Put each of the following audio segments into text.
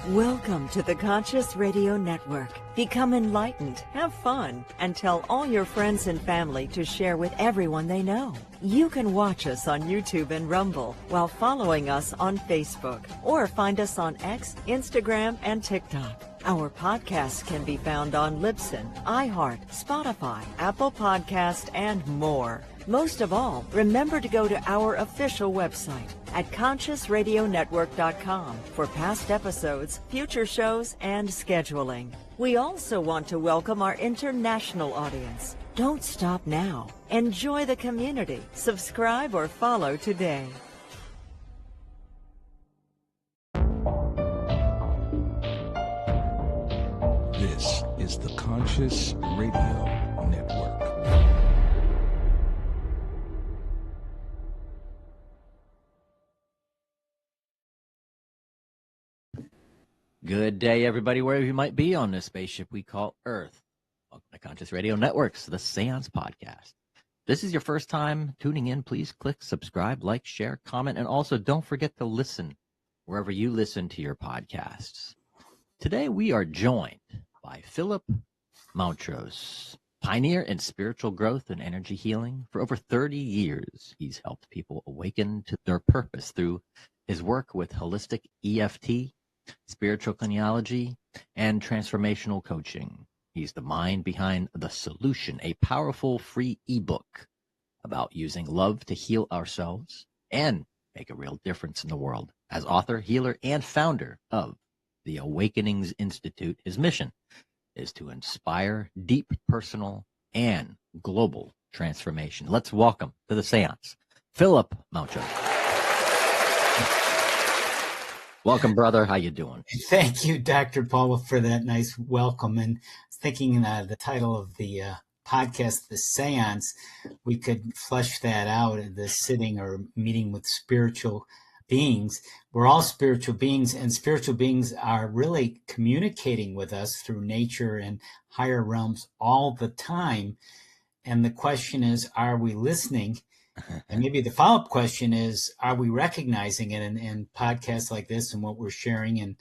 Welcome to the Conscious Radio Network. Become enlightened, have fun, and tell all your friends and family to share with everyone they know. You can watch us on YouTube and Rumble while following us on Facebook, or find us on X, Instagram, and TikTok. Our podcasts can be found on Libsyn, iHeart, Spotify, Apple Podcast, and more. Most of all, remember to go to our official website at consciousradionetwork.com for past episodes, future shows, and scheduling. We also want to welcome our international audience. Don't stop now. Enjoy the community. Subscribe or follow today. This is the Conscious Radio Network. Good day, everybody, wherever you might be on this spaceship we call Earth. Welcome to Conscious Radio Network's The Seance Podcast. If this is your first time tuning in, please click subscribe, like, share, comment, and also don't forget to listen wherever you listen to your podcasts. Today we are joined by Phillip Mountrose, pioneer in spiritual growth and energy healing. For over 30 years, he's helped people awaken to their purpose through his work with holistic EFT, spiritual kinesiology, and transformational coaching. He's the mind behind The Solution, a powerful free ebook about using love to heal ourselves and make a real difference in the world. As author, healer, and founder of the Awakenings Institute, his mission is to inspire deep personal and global transformation. Let's welcome to the seance, Phillip Mountrose. Welcome, brother. How you doing? Thank you, Dr. Paula, for that nice welcome. And thinking the title of the podcast, The Seance, we could flesh that out in the sitting or meeting with spiritual beings. We're all spiritual beings, and spiritual beings are really communicating with us through nature and higher realms all the time. And the question is, are we listening? And maybe the follow-up question is, are we recognizing it? And podcasts like this and what we're sharing and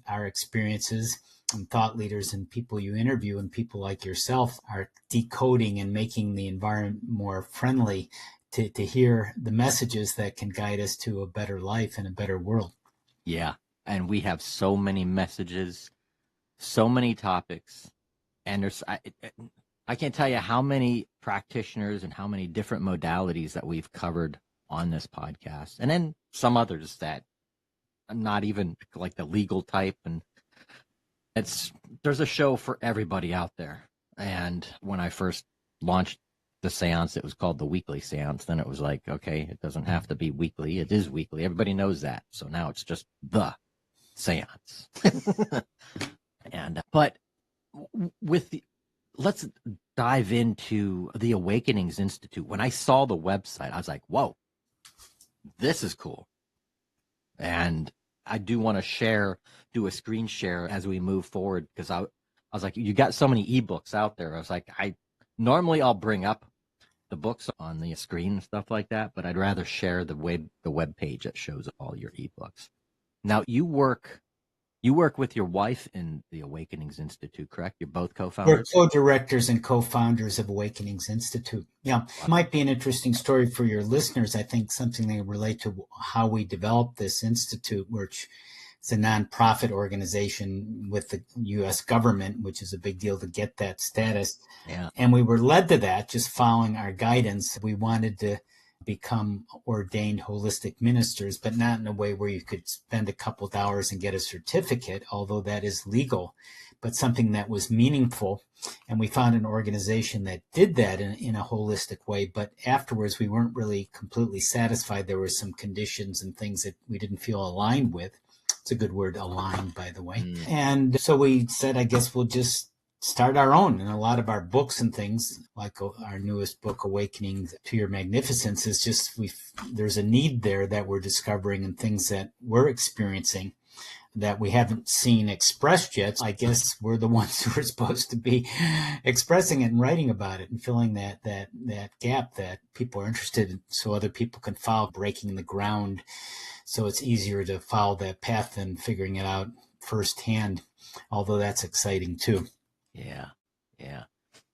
our experiences and thought leaders and people you interview and people like yourself are decoding and making the environment more friendly to hear the messages that can guide us to a better life and a better world. Yeah, and we have so many messages, so many topics, and there's I can't tell you how many practitioners and how many different modalities that we've covered on this podcast. And then some others that are not even like the legal type. And there's a show for everybody out there. And when I first launched the seance, it was called the Weekly Seance. Then it was like, okay, it doesn't have to be weekly. It is weekly. Everybody knows that. So now it's just the seance. But let's dive into the Awakenings Institute. When I saw the website, I was like, whoa, this is cool. And I do want to do a screen share as we move forward, because I was like, you got so many ebooks out there. I was like, normally I'll bring up the books on the screen and stuff like that, but I'd rather share the web page that shows all your ebooks. Now you work with your wife in the Awakenings Institute, correct? You're both co-founders? We're co-directors and co-founders of Awakenings Institute. Yeah, it might be an interesting story for your listeners. I think something they relate to how we developed this institute, which is a nonprofit organization with the U.S. government, which is a big deal to get that status. Yeah. And we were led to that just following our guidance. We wanted to become ordained holistic ministers, but not in a way where you could spend a couple of hours and get a certificate, although that is legal, but something that was meaningful. And we found an organization that did that in a holistic way. But afterwards, we weren't really completely satisfied. There were some conditions and things that we didn't feel aligned with. It's a good word, aligned, by the way. And so we said, I guess we'll just start our own. And a lot of our books and things, like our newest book, Awakening to Your Magnificence, is just there's a need there that we're discovering and things that we're experiencing that we haven't seen expressed yet. I guess we're the ones who are supposed to be expressing it and writing about it and filling that gap that people are interested in, so other people can follow, breaking the ground. So it's easier to follow that path than figuring it out firsthand, although that's exciting too. Yeah. Yeah.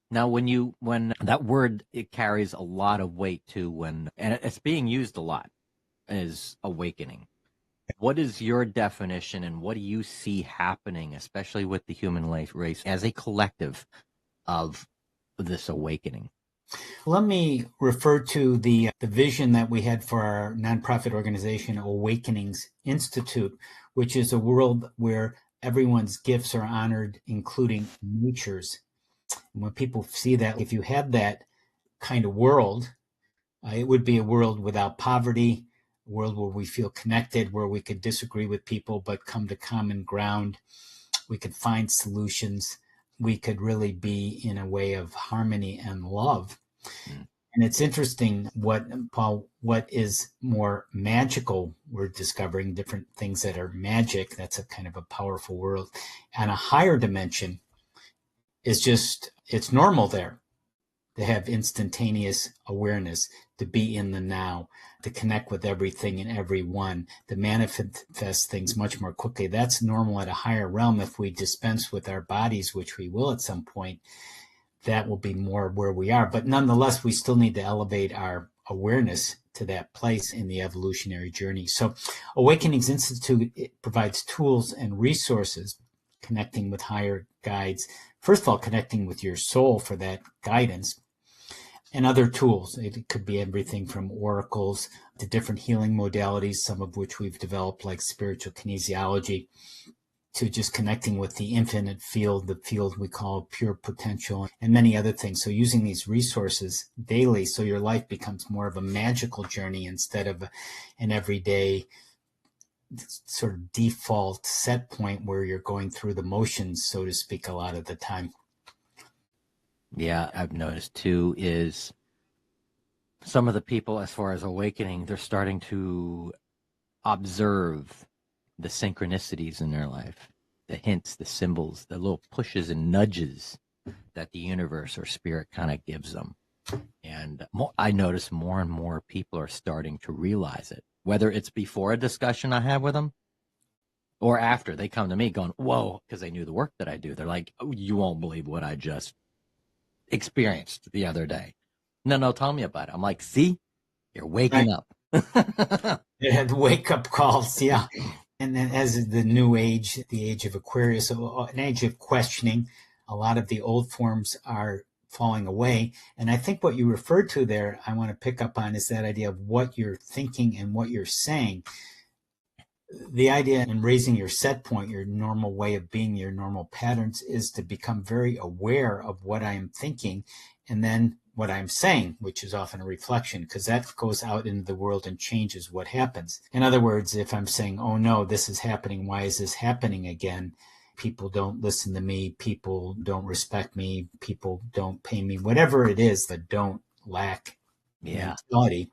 Now, when that word, it carries a lot of weight too, and it's being used a lot, is awakening. What is your definition, and what do you see happening, especially with the human race as a collective, of this awakening? Let me refer to the vision that we had for our nonprofit organization, Awakenings Institute, which is a world where everyone's gifts are honored, including nature's. And when people see that, if you had that kind of world, it would be a world without poverty, a world where we feel connected, where we could disagree with people but come to common ground. We could find solutions. We could really be in a way of harmony and love. And it's interesting what is more magical. We're discovering different things that are magic. That's a kind of a powerful world. And a higher dimension is just, it's normal there to have instantaneous awareness, to be in the now, to connect with everything and everyone, to manifest things much more quickly. That's normal at a higher realm. If we dispense with our bodies, which we will at some point, that will be more where we are. But nonetheless, we still need to elevate our awareness to that place in the evolutionary journey. So Awakenings Institute, it provides tools and resources, connecting with higher guides. First of all, connecting with your soul for that guidance, and other tools. It could be everything from oracles to different healing modalities, some of which we've developed, like spiritual kinesiology, to just connecting with the infinite field, the field we call pure potential, and many other things. So using these resources daily, so your life becomes more of a magical journey instead of an everyday sort of default set point where you're going through the motions, so to speak, a lot of the time. Yeah, I've noticed too is some of the people, as far as awakening, they're starting to observe the synchronicities in their life, the hints, the symbols, the little pushes and nudges that the universe or spirit kind of gives them. And I notice more and more people are starting to realize it, whether it's before a discussion I have with them or after. They come to me going, whoa, because they knew the work that I do. They're like, oh, you won't believe what I just experienced the other day. No, tell me about it. I'm like, see, you're waking up. They had wake-up calls, yeah. And then as the new age, the age of Aquarius, an age of questioning, a lot of the old forms are falling away. And I think what you referred to there, I want to pick up on, is that idea of what you're thinking and what you're saying. The idea in raising your set point, your normal way of being, your normal patterns, is to become very aware of what I am thinking and then what I'm saying, which is often a reflection, because that goes out into the world and changes what happens. In other words, if I'm saying, oh no, this is happening, why is this happening again? People don't listen to me, people don't respect me, people don't pay me, whatever it is, the don't lack mentality,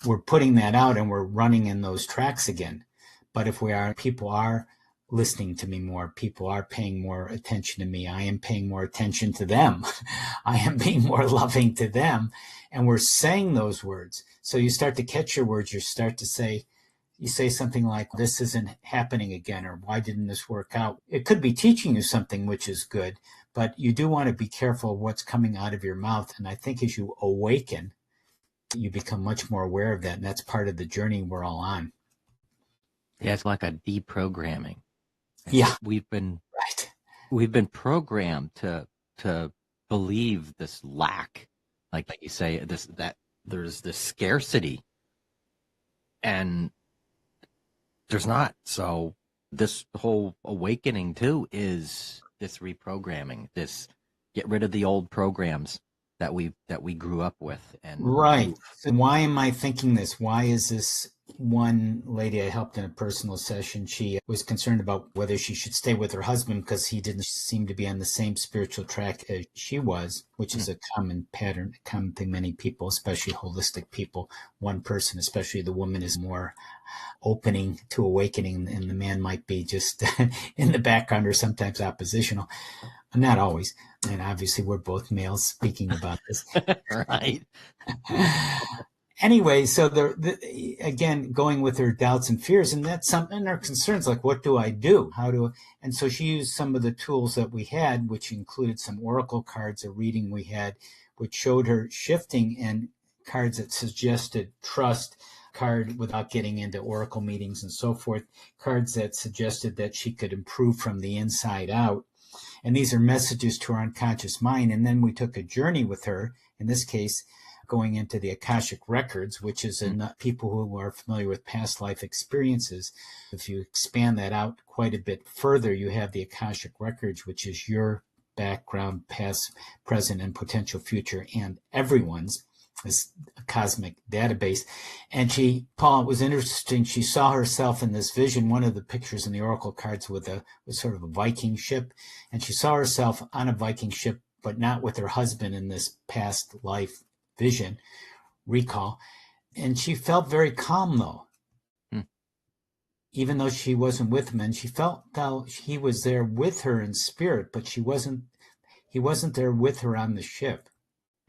we're putting that out and we're running in those tracks again. But if people are listening to me more, people are paying more attention to me, I am paying more attention to them, I am being more loving to them, and we're saying those words. So you start to catch your words, you say something like, this isn't happening again, or why didn't this work out? It could be teaching you something, which is good, but you do want to be careful of what's coming out of your mouth. And I think as you awaken, you become much more aware of that. And that's part of the journey we're all on. Yeah, it's like a deprogramming. Yeah. We've been programmed to believe this lack, like you say, that there's this scarcity, and there's not. So this whole awakening too is this reprogramming, this get rid of the old programs that we grew up with. And right. So why am I thinking this? Why is this? One lady I helped in a personal session, she was concerned about whether she should stay with her husband because he didn't seem to be on the same spiritual track as she was, which is a common pattern, a common thing many people, especially holistic people. One person, especially the woman, is more opening to awakening, and the man might be just in the background or sometimes oppositional. Not always. And obviously we're both males speaking about this. Right. Anyway, so again, going with her doubts and fears, and that's something, her concerns, like, what do I do? And so she used some of the tools that we had, which included some oracle cards, a reading we had, which showed her shifting, and cards that suggested trust, card without getting into oracle meetings and so forth, cards that suggested that she could improve from the inside out. And these are messages to her unconscious mind. And then we took a journey with her, in this case, going into the Akashic records, which is people who are familiar with past life experiences. If you expand that out quite a bit further, you have the Akashic records, which is your background, past, present, and potential future, and everyone's, this cosmic database. And Paul, it was interesting, she saw herself in this vision, one of the pictures in the oracle cards was sort of a Viking ship, and she saw herself on a Viking ship, but not with her husband in this past life vision recall. And she felt very calm, though, even though she wasn't with him, and she felt that he was there with her in spirit, but he wasn't there with her on the ship.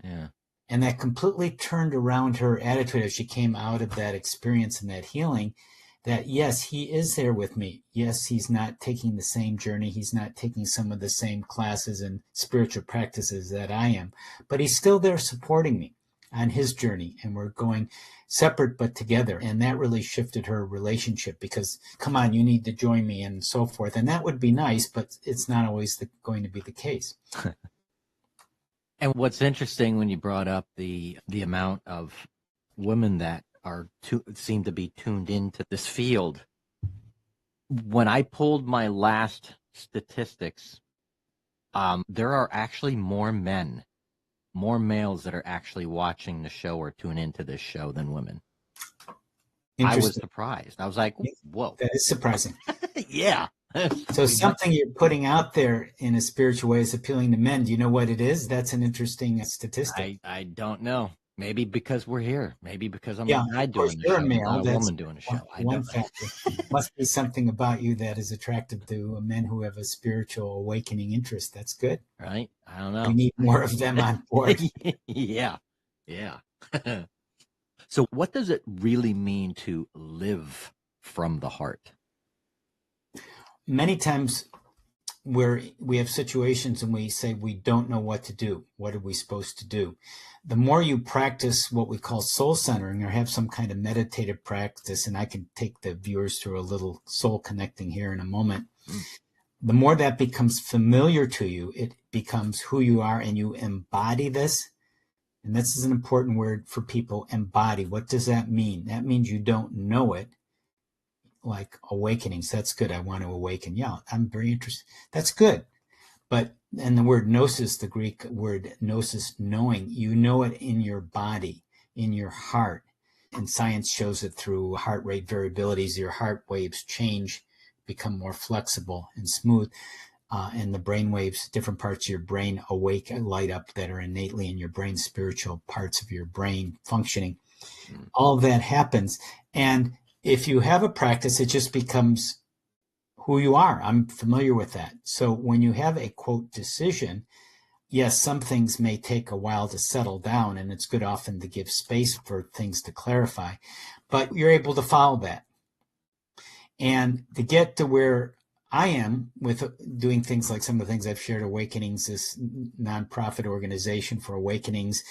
Yeah. And that completely turned around her attitude as she came out of that experience and that healing, that yes, he is there with me. Yes, he's not taking the same journey. He's not taking some of the same classes and spiritual practices that I am, but he's still there supporting me on his journey. And we're going separate, but together. And that really shifted her relationship, because, come on, you need to join me and so forth. And that would be nice, but it's not always going to be the case. And what's interesting when you brought up the amount of women that seem to be tuned into this field, when I pulled my last statistics, there are actually more males that are actually watching the show or tune into this show than women. I was surprised. I was like, whoa. That is surprising. Yeah. So something you're putting out there in a spiritual way is appealing to men. Do you know what it is? That's an interesting statistic. I don't know. Maybe because we're here. Maybe because I'm a guy doing the show, not a woman doing a show. One factor. Must be something about you that is attractive to men who have a spiritual awakening interest. That's good. Right? I don't know. We need more of them on board. Yeah. So what does it really mean to live from the heart? Many times where we have situations and we say we don't know what to do. What are we supposed to do? The more you practice what we call soul centering, or have some kind of meditative practice, and I can take the viewers through a little soul connecting here in a moment, the more that becomes familiar to you, it becomes who you are, and you embody this. And this is an important word for people, embody. What does that mean? That means you don't know it. Like awakenings, that's good. I want to awaken. Yeah, I'm very interested. That's good. And the word gnosis, the Greek word gnosis, knowing, you know it in your body, in your heart. And science shows it through heart rate variabilities. Your heart waves change, become more flexible and smooth. And the brain waves, different parts of your brain awake and light up that are innately in your brain, spiritual parts of your brain functioning. All of that happens. And if you have a practice, it just becomes who you are. I'm familiar with that. So when you have a, quote, decision, yes, some things may take a while to settle down, and it's good often to give space for things to clarify, but you're able to follow that. And to get to where I am with doing things like some of the things I've shared, Awakenings, this nonprofit organization for awakenings,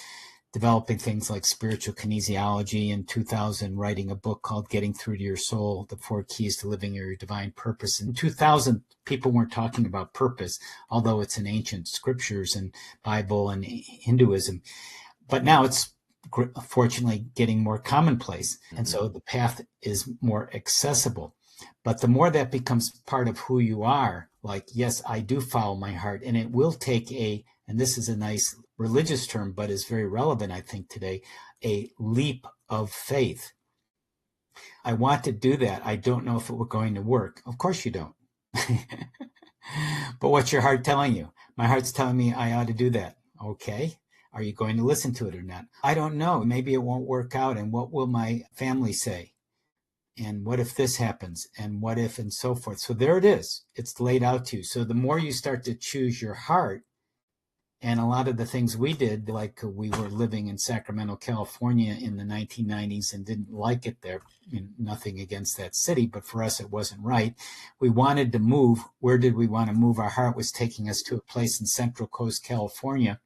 developing things like spiritual kinesiology, in 2000 writing a book called Getting Through to Your Soul, The 4 Keys to Living Your Divine Purpose. In 2000, people weren't talking about purpose, although it's in ancient scriptures and Bible and Hinduism. But now it's fortunately getting more commonplace. And so the path is more accessible. But the more that becomes part of who you are, like, yes, I do follow my heart, and it will take and this is a nice religious term, but is very relevant, I think, today, a leap of faith. I want to do that. I don't know if it were going to work. Of course you don't. But what's your heart telling you? My heart's telling me I ought to do that. Okay. Are you going to listen to it or not? I don't know. Maybe it won't work out. And what will my family say? And what if this happens? And what if, and so forth. So there it is. It's laid out to you. So the more you start to choose your heart, And a lot of the things we did, like we were living in Sacramento, California in the 1990s and didn't like it there. Nothing against that city, but for us, it wasn't right. We wanted to move. Where did we want to move? Our heart was taking us to a place in Central Coast, California.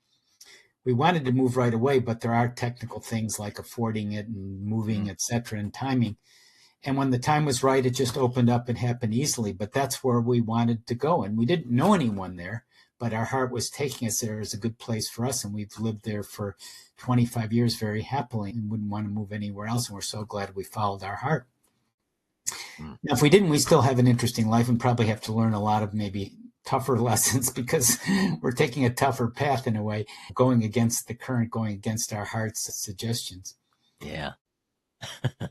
We wanted to move right away, but there are technical things like affording it and moving, et cetera, and timing. And when the time was right, it just opened up and happened easily. But that's where we wanted to go. And we didn't know anyone there, but our heart was taking us there as a good place for us. And we've lived there for 25 years very happily and wouldn't want to move anywhere else. And we're so glad we followed our heart. Now, if we didn't, we still have an interesting life and probably have to learn a lot of maybe tougher lessons because we're taking a tougher path in a way, going against the current, going against our heart's suggestions. Yeah.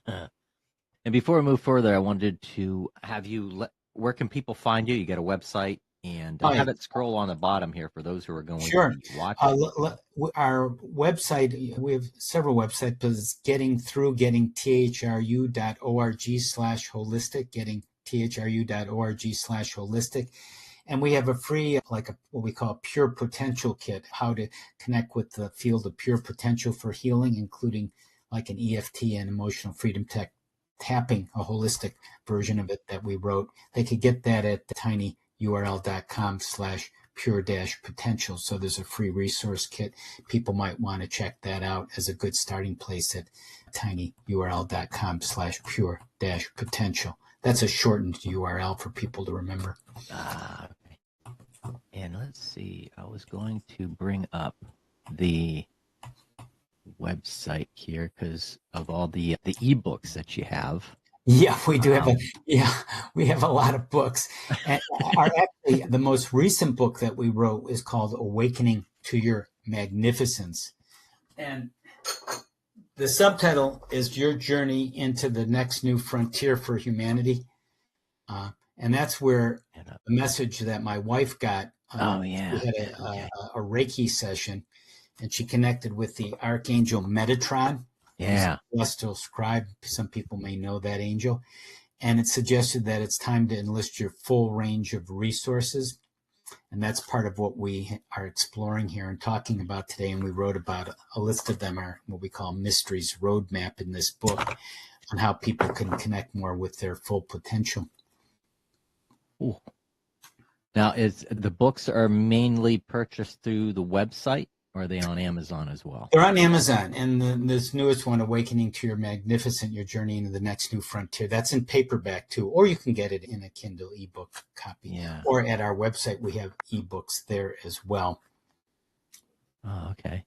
And before we move further, I wanted to have you, where can people find you? You got a website, and have it scroll on the bottom here for those who are going to watch it. Our website, we have several websites, but it's gettingthrough.org/holistic, gettingthrough.org/holistic. And we have a free, what we call a pure potential kit, how to connect with the field of pure potential for healing, including like an EFT and emotional freedom tapping, a holistic version of it that we wrote. They could get that at tinyurl.com/pure-potential. So there's a free resource kit. People might want to check that out as a good starting place at tinyurl.com/pure-potential. That's a shortened URL for people to remember. Okay. And let's see, I was going to bring up the website here because of all the ebooks that you have. Yeah, we do have we have a lot of books. And actually, the most recent book that we wrote is called Awakening to Your Magnificence. And the subtitle is Your Journey into the Next New Frontier for Humanity. And that's where the message that my wife got. We had a Reiki session, and she connected with the Archangel Metatron. Yeah. Celestial scribe. Some people may know that angel. And it suggested that it's time to enlist your full range of resources. And that's part of what we are exploring here and talking about today. And we wrote about a list of them, are what we call Mysteries Roadmap in this book, on how people can connect more with their full potential. Ooh. Now, the books are mainly purchased through the website, or are they on Amazon as well? They're on Amazon. And this newest one, Awakening to Your Magnificence, Your Journey into the Next New Frontier, that's in paperback too, or you can get it in a Kindle ebook copy. Yeah. Or at our website, we have ebooks there as well. Oh, okay.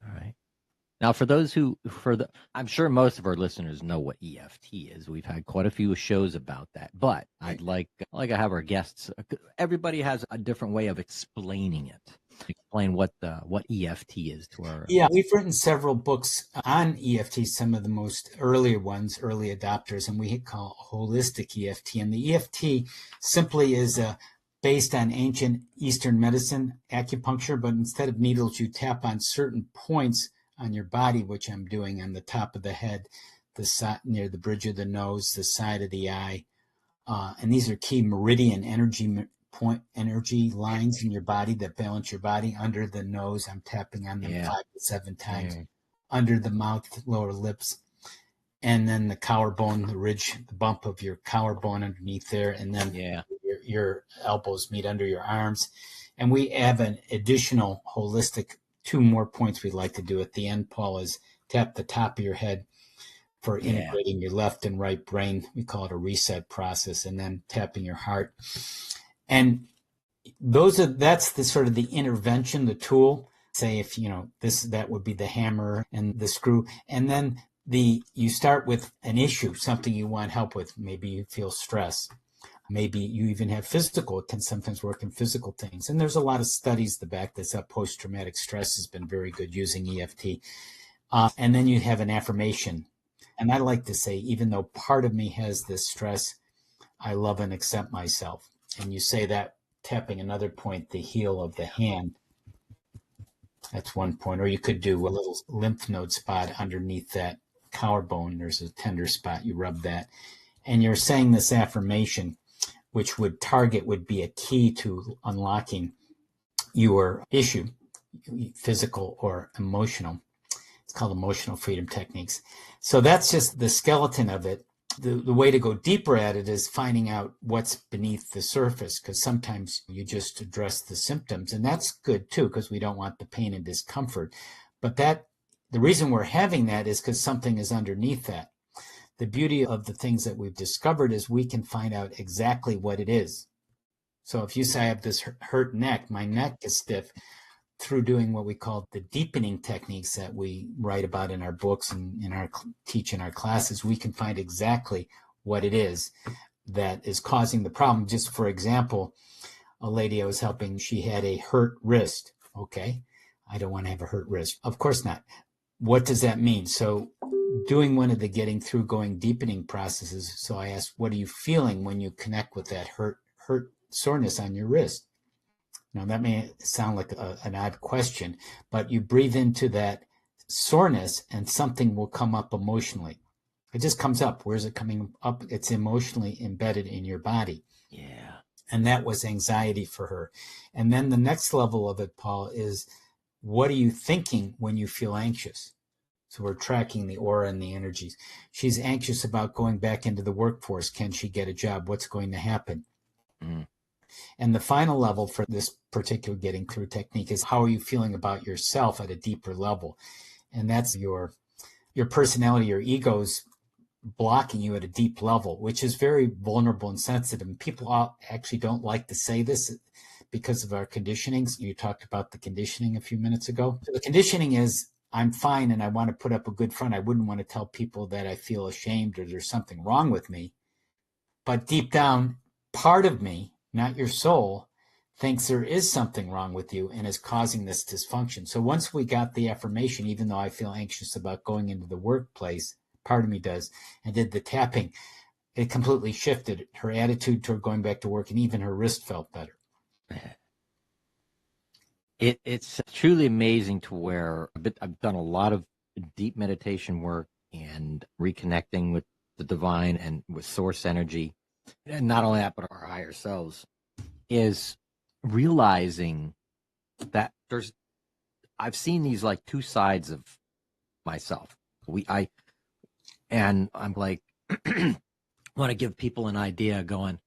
All right. Now, for those I'm sure most of our listeners know what EFT is. We've had quite a few shows about that, but I'd like to have our guests. Everybody has a different way of explaining it. Explain what EFT is to our. Yeah, we've written several books on EFT. Some of the most earlier ones, early adopters, and we call holistic EFT. And the EFT simply is based on ancient Eastern medicine, acupuncture, but instead of needles, you tap on certain points on your body, which I'm doing on the top of the head, the side near the bridge of the nose, the side of the eye, and these are key meridian energy lines in your body that balance your body. Under the nose, I'm tapping on them 5 to 7 times. Under the mouth, lower lips, and then the collarbone, the ridge, the bump of your collarbone underneath there, and then your elbows meet under your arms. And we have an additional holistic 2 more points we'd like to do at the end, Paul, is tap the top of your head for integrating your left and right brain. We call it a reset process, and then tapping your heart. And that's the sort of the intervention, the tool. Say if that would be the hammer and the screw. And then you start with an issue, something you want help with. Maybe you feel stress. Maybe you even have physical. It can sometimes work in physical things. And there's a lot of studies to back this up. Post-traumatic stress has been very good using EFT. And then you have an affirmation. And I like to say, even though part of me has this stress, I love and accept myself. And you say that, tapping another point, the heel of the hand. That's one point. Or you could do a little lymph node spot underneath that collarbone. There's a tender spot. You rub that. And you're saying this affirmation, which would be a key to unlocking your issue. physical or emotional. It's called emotional freedom techniques. So that's just the skeleton of it. The way to go deeper at it is finding out what's beneath the surface, because sometimes you just address the symptoms, and that's good too, because we don't want the pain and discomfort. But the reason we're having that is because something is underneath that. The beauty of the things that we've discovered is we can find out exactly what it is. So if you say I have this hurt neck, my neck is stiff, through doing what we call the deepening techniques that we write about in our books and teach in our classes, we can find exactly what it is that is causing the problem. Just for example, a lady I was helping, she had a hurt wrist. Okay, I don't want to have a hurt wrist. Of course not. What does that mean? So doing one of the going deepening processes. So I asked, what are you feeling when you connect with that hurt soreness on your wrist? Now, that may sound like an odd question, but you breathe into that soreness and something will come up emotionally. It just comes up. Where's it coming up? It's emotionally embedded in your body. Yeah. And that was anxiety for her. And then the next level of it, Paul, is what are you thinking when you feel anxious? So we're tracking the aura and the energies. She's anxious about going back into the workforce. Can she get a job? What's going to happen? Mm. And the final level for this particular getting through technique is how are you feeling about yourself at a deeper level? And that's your personality, your ego's blocking you at a deep level, which is very vulnerable and sensitive. And people actually don't like to say this because of our conditionings. You talked about the conditioning a few minutes ago. So the conditioning is, I'm fine and I want to put up a good front. I wouldn't want to tell people that I feel ashamed or there's something wrong with me. But deep down, part of me, not your soul, thinks there is something wrong with you and is causing this dysfunction. So once we got the affirmation, even though I feel anxious about going into the workplace, part of me does, and did the tapping, it completely shifted her attitude toward going back to work, and even her wrist felt better. It's truly amazing to where I've done a lot of deep meditation work and reconnecting with the divine and with source energy. And not only that, but our higher selves, is realizing that I've seen these like two sides of myself. And I'm like, want to give people an idea going,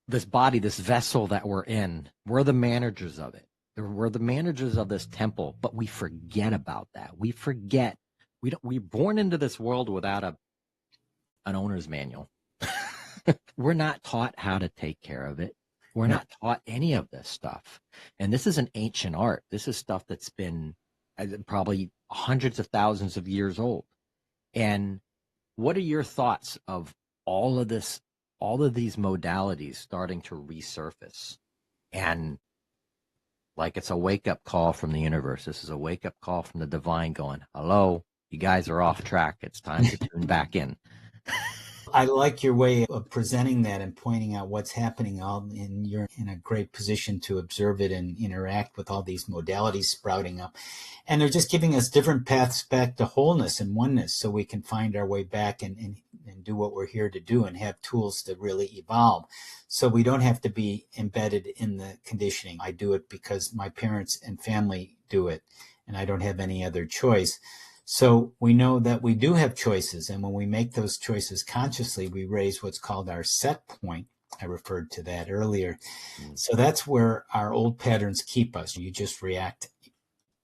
this body, this vessel that we're in, we're the managers of it. We're the managers of this temple, but we forget about that. We forget. We're born into this world without an owner's manual. We're not taught how to take care of it. We're not taught any of this stuff. And this is an ancient art. This is stuff that's been probably hundreds of thousands of years old. And what are your thoughts of all of this, all of these modalities starting to resurface? And like it's a wake-up call from the universe. This is a wake-up call from the divine going, hello, you guys are off track. It's time to tune back in. I like your way of presenting that and pointing out what's happening, and you're in a great position to observe it and interact with all these modalities sprouting up. And they're just giving us different paths back to wholeness and oneness, so we can find our way back and do what we're here to do and have tools to really evolve. So we don't have to be embedded in the conditioning. I do it because my parents and family do it, and I don't have any other choice. So we know that we do have choices, and when we make those choices consciously, we raise what's called our set point. I referred to that earlier. So that's where our old patterns keep us. You just react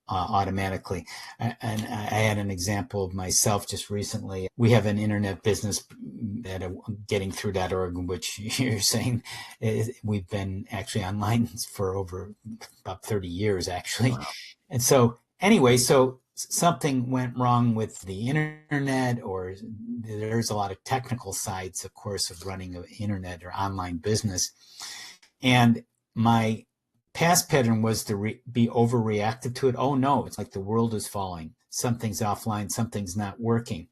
automatically. And I had an example of myself just recently. We have an internet business at gettingthrough.org, which you're saying we've been actually online for over about 30 years, actually. Wow. And so anyway, something went wrong with the internet, or there's a lot of technical sides, of course, of running an internet or online business. And my past pattern was to be overreactive to it. Oh no, it's like the world is falling. Something's offline, something's not working.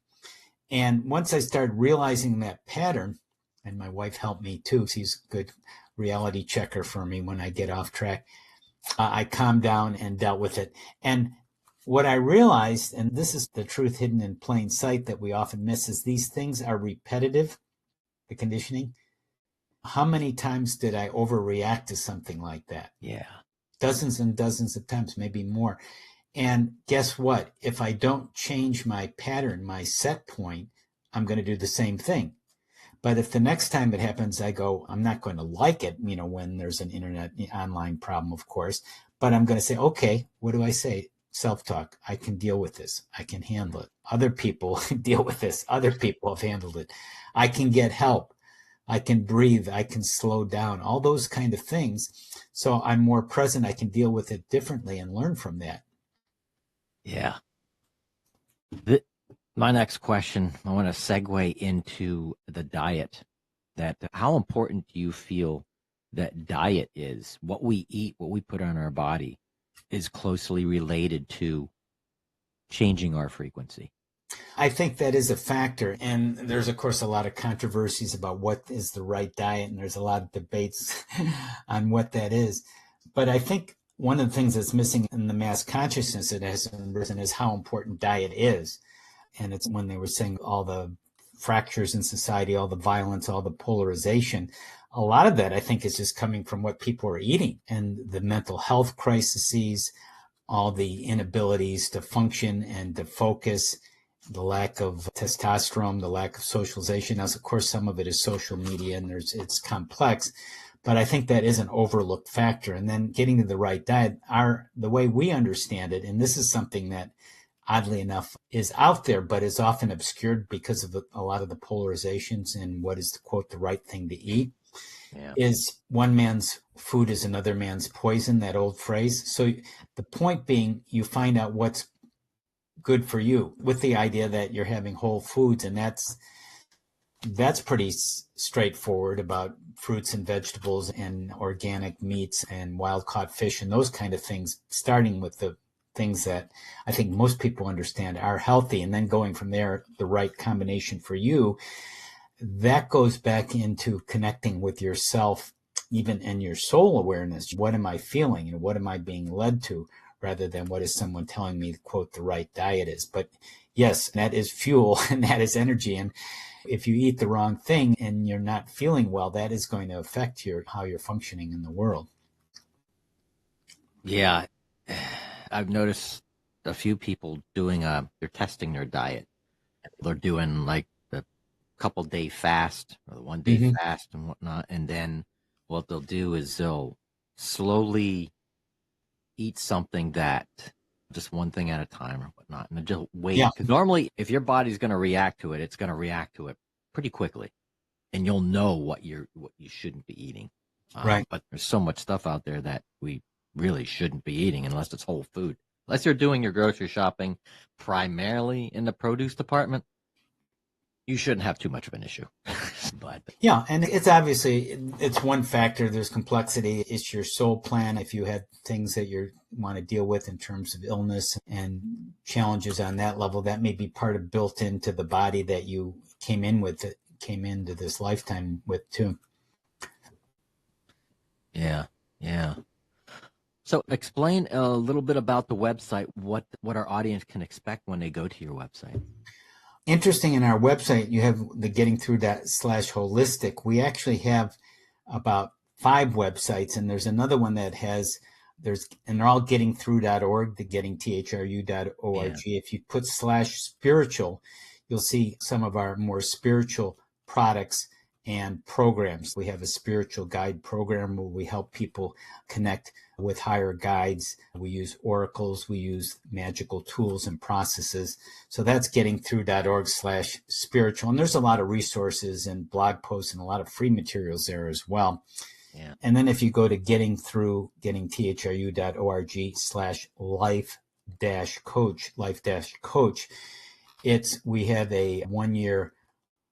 And once I started realizing that pattern, and my wife helped me too, she's a good reality checker for me when I get off track, I calmed down and dealt with it. And what I realized, and this is the truth hidden in plain sight that we often miss, is these things are repetitive, the conditioning. How many times did I overreact to something like that? Yeah. dozens and dozens of times, maybe more. And guess what? If I don't change my pattern, my set point, I'm going to do the same thing. But if the next time it happens, I go, I'm not going to like it, when there's an internet online problem, of course, but I'm going to say, okay, what do I say? Self-talk. I can deal with this. I can handle it. Other people deal with this. Other people have handled it. I can get help. I can breathe. I can slow down, all those kind of things. So I'm more present. I can deal with it differently and learn from that. Yeah. My next question, I want to segue into the diet. That how important do you feel that diet is? What we eat, what we put on our body is closely related to changing our frequency. I think that is a factor. And there's, of course, a lot of controversies about what is the right diet. And there's a lot of debates on what that is. But I think one of the things that's missing in the mass consciousness that has arisen is how important diet is. And it's when they were saying all the fractures in society, all the violence, all the polarization. A lot of that, I think, is just coming from what people are eating and the mental health crises, all the inabilities to function and to focus, the lack of testosterone, the lack of socialization. Now, of course, some of it is social media and it's complex, but I think that is an overlooked factor. And then getting to the right diet, the way we understand it, and this is something that oddly enough is out there, but is often obscured because of a lot of the polarizations and what is, quote, the right thing to eat, is one man's food is another man's poison, that old phrase. So the point being, you find out what's good for you with the idea that you're having whole foods. And that's pretty straightforward about fruits and vegetables and organic meats and wild caught fish and those kind of things, starting with the things that I think most people understand are healthy, and then going from there, the right combination for you. That goes back into connecting with yourself, even in your soul awareness. What am I feeling and what am I being led to, rather than what is someone telling me, quote, the right diet is. But yes, that is fuel and that is energy. And if you eat the wrong thing and you're not feeling well, that is going to affect how you're functioning in the world. Yeah. I've noticed a few people doing they're testing their diet. They're doing like the couple day fast or the 1 day fast and whatnot. And then what they'll do is they'll slowly eat something that just one thing at a time or whatnot. And just wait. Yeah. Because normally if your body's going to react to it, it's going to react to it pretty quickly. And you'll know what you shouldn't be eating. Right. But there's so much stuff out there that we really shouldn't be eating unless it's whole food. Unless you're doing your grocery shopping primarily in the produce department, you shouldn't have too much of an issue. But yeah, and it's one factor. There's complexity. It's your soul plan. If you had things that you want to deal with in terms of illness and challenges on that level, that may be part of built into the body that you came into this lifetime with too. Yeah. So explain a little bit about the website, what our audience can expect when they go to your website. Interesting, in our website, you have the gettingthrough./holistic. We actually have about 5 websites, and there's another one that and they're all gettingthrough.org, the gettingthru.org. Yeah. If you put /spiritual, you'll see some of our more spiritual products and programs. We have a spiritual guide program where we help people connect with higher guides. We use oracles. We use magical tools and processes. So that's gettingthrough.org/spiritual. And there's a lot of resources and blog posts and a lot of free materials there as well. Yeah. And then if you go to gettingthru.org/life-coach, we have a 1-year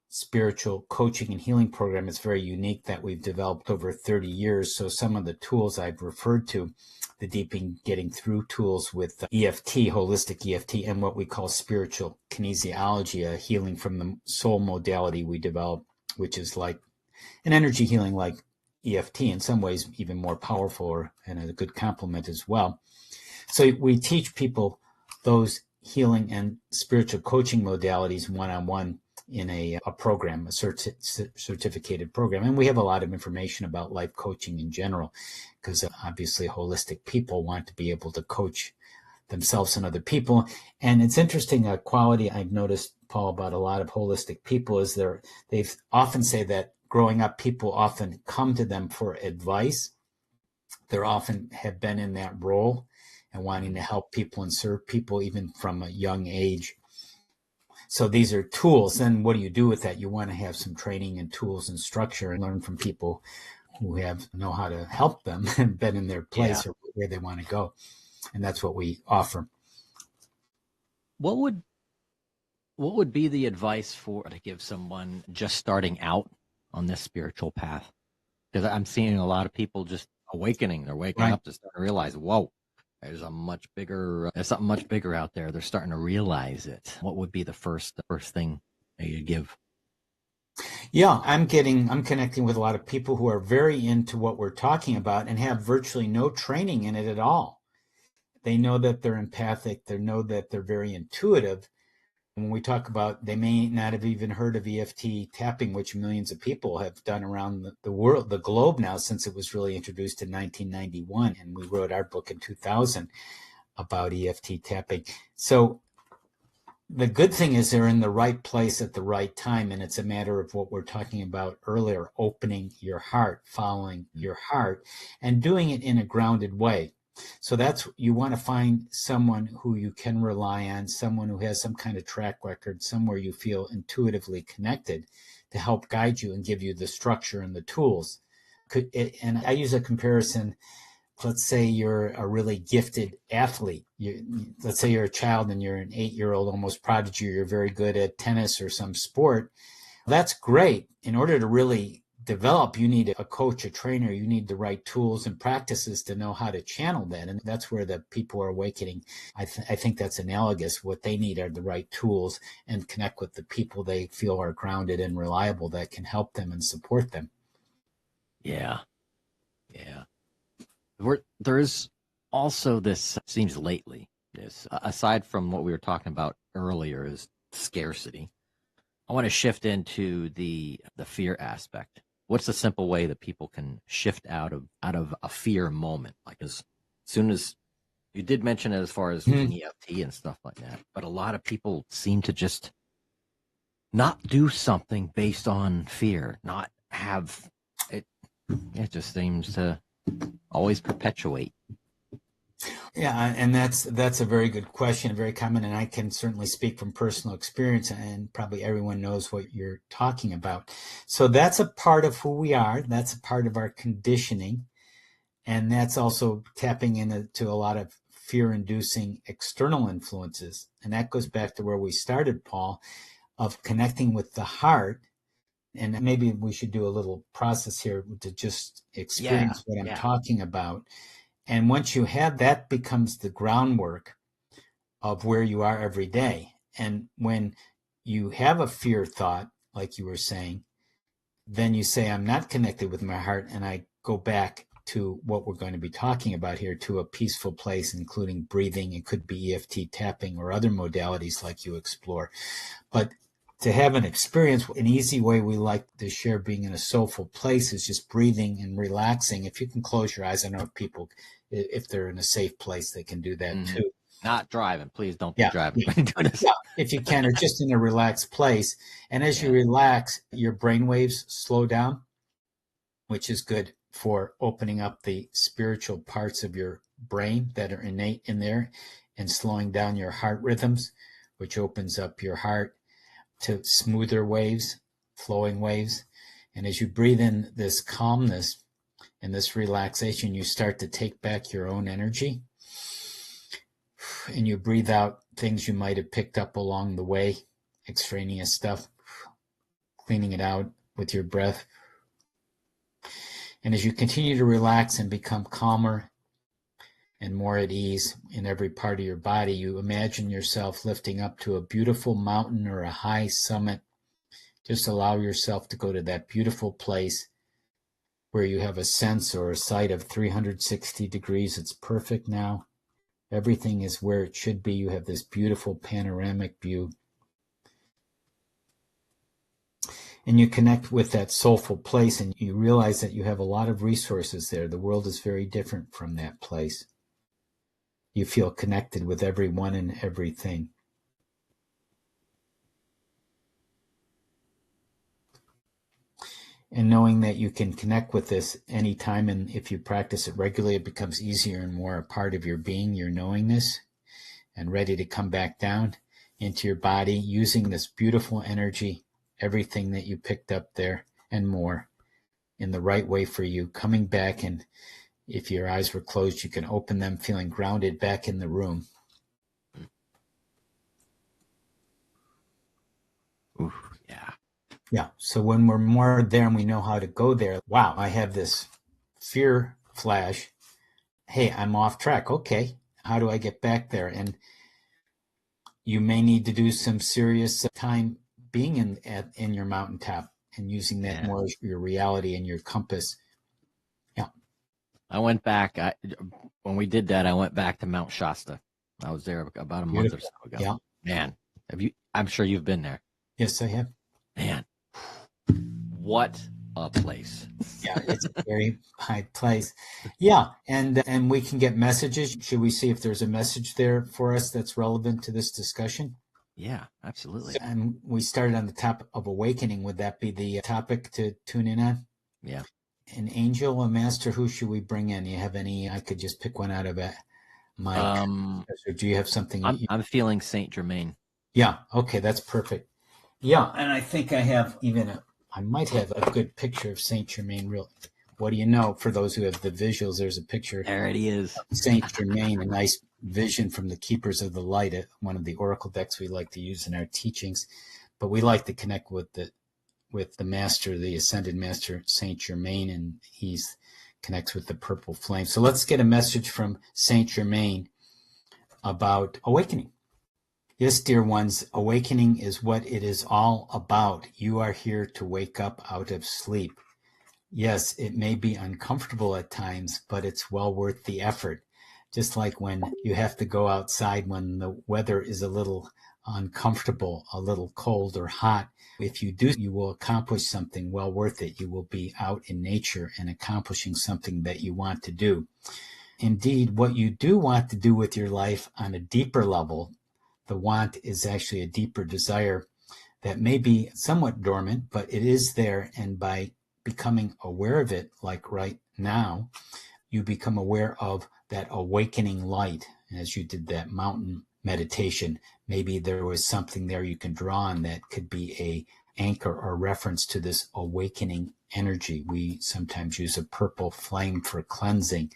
spiritual coaching and healing program. It's very unique that we've developed over 30 years. So some of the tools I've referred to, the deeping getting through tools with EFT, holistic EFT, and what we call spiritual kinesiology, a healing from the soul modality we developed, which is like an energy healing like EFT, in some ways even more powerful and a good complement as well. So we teach people those healing and spiritual coaching modalities one-on-one in a program, a certificated program. And we have a lot of information about life coaching in general, because obviously holistic people want to be able to coach themselves and other people. And it's interesting, a quality I've noticed, Paul, about a lot of holistic people is they often say that growing up, people often come to them for advice. They often have been in that role and wanting to help people and serve people even from a young age. So these are tools. Then what do you do with that? You want to have some training and tools and structure and learn from people who know how to help them and been in their place or where they want to go. And that's what we offer. What would be the advice to give someone just starting out on this spiritual path? Because I'm seeing a lot of people just awakening. They're waking up to start to realize, whoa, there's something much bigger out there. They're starting to realize it. What would be the first thing that you'd give? Yeah, I'm connecting with a lot of people who are very into what we're talking about and have virtually no training in it at all. They know that they're empathic. They know that they're very intuitive. When we talk about, they may not have even heard of EFT tapping, which millions of people have done around the world, the globe now, since it was really introduced in 1991. And we wrote our book in 2000 about EFT tapping. So the good thing is they're in the right place at the right time. And it's a matter of what we're talking about earlier, opening your heart, following your heart, and doing it in a grounded way. So you want to find someone who you can rely on, someone who has some kind of track record, somewhere you feel intuitively connected to help guide you and give you the structure and the tools. And I use a comparison. Let's say you're a really gifted athlete. Let's say you're a child and you're an 8-year-old almost prodigy. You're very good at tennis or some sport. That's great. In order to really develop, you need a coach, a trainer. You need the right tools and practices to know how to channel that. And that's where the people are awakening. I think that's analogous. What they need are the right tools and connect with the people they feel are grounded and reliable that can help them and support them. Yeah. There's also this, seems lately, aside from what we were talking about earlier, is scarcity. I want to shift into the fear aspect. What's the simple way that people can shift out of a fear moment? Like, as soon as you did mention it, as far as EFT and stuff like that, but a lot of people seem to just not do something based on fear, not have it. It just seems to always perpetuate. Yeah, and that's a very good question, very common, and I can certainly speak from personal experience, and probably everyone knows what you're talking about. So that's a part of who we are. That's a part of our conditioning, and that's also tapping into a lot of fear-inducing external influences. And that goes back to where we started, Paul, of connecting with the heart. And maybe we should do a little process here to just experience what I'm talking about. And once you have that, becomes the groundwork of where you are every day. And when you have a fear thought, like you were saying, then you say, I'm not connected with my heart. And I go back to what we're going to be talking about here, to a peaceful place, including breathing. It could be EFT tapping or other modalities like you explore. But to have an experience, an easy way we like to share being in a soulful place is just breathing and relaxing. If you can close your eyes, I know if people, if they're in a safe place, they can do that too. Not driving. Please don't be driving. If you can, or just in a relaxed place. And as you relax, your brain waves slow down, which is good for opening up the spiritual parts of your brain that are innate in there, and slowing down your heart rhythms, which opens up your heart to smoother waves, flowing waves. And as you breathe in this calmness and this relaxation, you start to take back your own energy. And you breathe out things you might have picked up along the way, extraneous stuff, cleaning it out with your breath. And as you continue to relax and become calmer and more at ease in every part of your body, you imagine yourself lifting up to a beautiful mountain or a high summit. Just allow yourself to go to that beautiful place where you have a sense or a sight of 360 degrees. It's perfect now. Everything is where it should be. You have this beautiful panoramic view. and you connect with that soulful place, and you realize that you have a lot of resources there. The world is very different from that place. You feel connected with everyone and everything. And knowing that you can connect with this anytime, and if you practice it regularly, it becomes easier and more a part of your being, your knowingness, and ready to come back down into your body using this beautiful energy, everything that you picked up there and more in the right way for you, coming back. And if your eyes were closed, you can open them, feeling grounded back in the room. Ooh, yeah. Yeah. So when we're more there and we know how to go there, wow, I have this fear flash. Hey, I'm off track. Okay. How do I get back there? And you may need to do some serious time being in your mountaintop and using that more as your reality and your compass. Yeah. I went back. When we did that, I went back to Mount Shasta. I was there about a month or so ago. Yeah. Man, I'm sure you've been there. Yes, I have. Man, what a place. Yeah, it's a very high place. Yeah, and we can get messages. Should we see if there's a message there for us that's relevant to this discussion? Yeah, absolutely. So, and we started on the topic of awakening. Would that be the topic to tune in on? Yeah. An angel, a master, who should we bring in? You have any? I could just pick one out of my. Or do you have something? I'm feeling Saint Germain. Yeah. Okay, that's perfect. Yeah, and I think I have I might have a good picture of Saint Germain. What do you know? For those who have the visuals, there's a picture. There it is. Saint Germain, a nice vision from the Keepers of the Light, one of the oracle decks we like to use in our teachings. But we like to connect with the master, the ascended master, Saint Germain, and he connects with the purple flame. So let's get a message from Saint Germain about awakening. Yes, dear ones, awakening is what it is all about. You are here to wake up out of sleep. Yes, it may be uncomfortable at times, but it's well worth the effort. Just like when you have to go outside when the weather is a little uncomfortable, a little cold or hot. If you do, you will accomplish something well worth it. You will be out in nature and accomplishing something that you want to do. Indeed, what you do want to do with your life on a deeper level, the want is actually a deeper desire that may be somewhat dormant, but it is there. And by becoming aware of it, like right now, you become aware of that awakening light. As you did that mountain meditation, maybe there was something there you can draw on that could be a anchor or reference to this awakening energy. We sometimes use a purple flame for cleansing.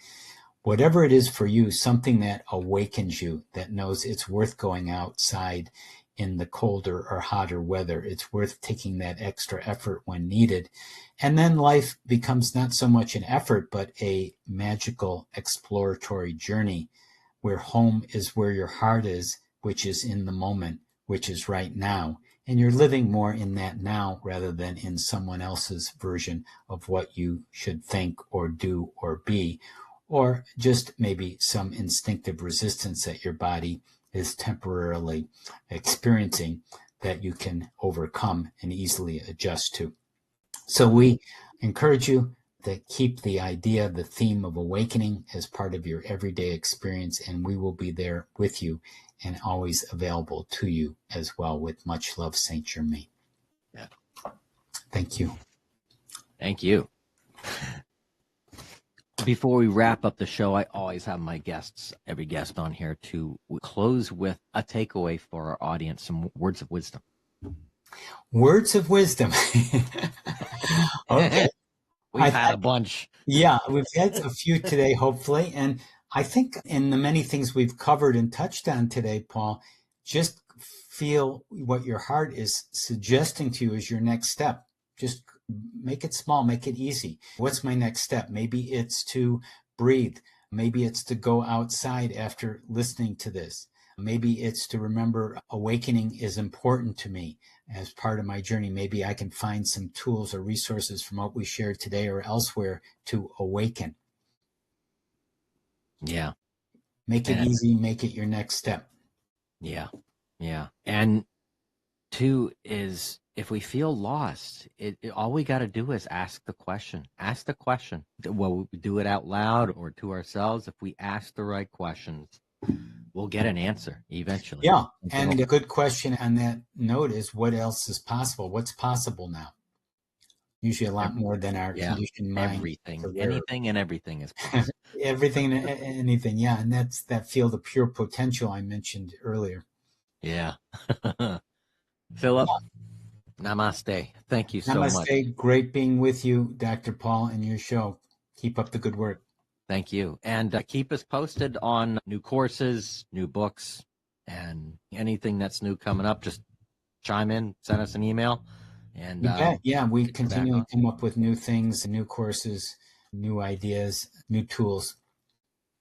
Whatever it is for you, something that awakens you, that knows it's worth going outside in the colder or hotter weather. It's worth taking that extra effort when needed. And then life becomes not so much an effort, but a magical exploratory journey where home is where your heart is, which is in the moment, which is right now. And you're living more in that now rather than in someone else's version of what you should think or do or be, or just maybe some instinctive resistance that your body is temporarily experiencing that you can overcome and easily adjust to. So we encourage you to keep the idea, the theme of awakening as part of your everyday experience, and we will be there with you and always available to you as well. With much love, Saint Germain. Yeah. Thank you. Thank you. Before we wrap up the show, I always have every guest on here, to close with a takeaway for our audience, some words of wisdom. Words of wisdom. Okay. We've had a bunch. Yeah, we've had a few today, hopefully. And I think in the many things we've covered and touched on today, Paul, just feel what your heart is suggesting to you as your next step. Just make it small, make it easy. What's my next step? Maybe it's to breathe. Maybe it's to go outside after listening to this. Maybe it's to remember awakening is important to me as part of my journey. Maybe I can find some tools or resources from what we shared today or elsewhere to awaken. Yeah. Make it easy. Make it your next step. Yeah. Yeah. And two is if we feel lost, all we got to do is ask the question. Ask the question. Well, we do it out loud or to ourselves. If we ask the right questions, we'll get an answer eventually. Yeah. And a good question on that note is, what else is possible? What's possible now? Usually a lot more than our conditioned mind. Everything, anything and everything is possible. Everything and anything. Yeah. And that's that field of pure potential I mentioned earlier. Yeah. Phillip, namaste. Thank you so much. Namaste. Great being with you, Dr. Paul, and your show. Keep up the good work. Thank you. And keep us posted on new courses, new books, and anything that's new coming up. Just chime in, send us an email. And yeah, we continually come up with new things, new courses, new ideas, new tools.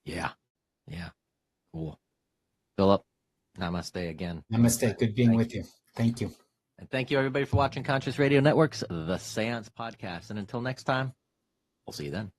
Yeah. Cool. Phillip, namaste again. Namaste. Good being with you. Thank you. And thank you, everybody, for watching Conscious Radio Network's The Seance Podcast. And until next time, we'll see you then.